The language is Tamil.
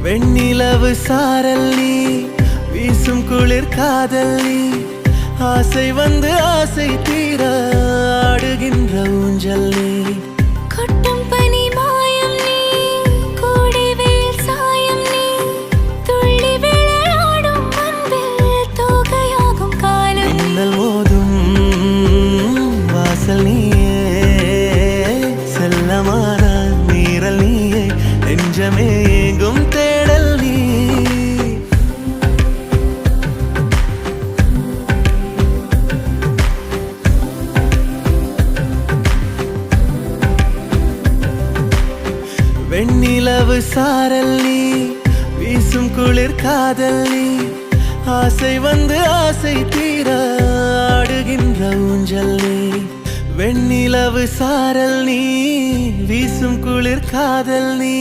வெண்ணிலவு சாரல் நீ வீசும் குளிர் காதல் நீ ஆசை வந்து ஆசை தீர ஆடுகின்ற ஊஞ்சல் நீ கொட்டும் பனி மாயம் நீ கோடை வெயில் சாயம் நீ துள்ளி விளையாடும் அன்பில் தோகையாகும் காலம் மின்னல் மோதும் வாசல் நீயே செல்லமான நீரல் நீயே நெஞ்சமே ஏங்கும் தேடல் நீ வெண்ணிலவு சாரல் நீ வீசும் குளிர் காதல் நீ ஆசை வந்து ஆசை தீர ஆடுகின்ற ஊஞ்சல் நீ வெண்ணிலவு சாரல் நீ வீசும் குளிர் காதல் நீ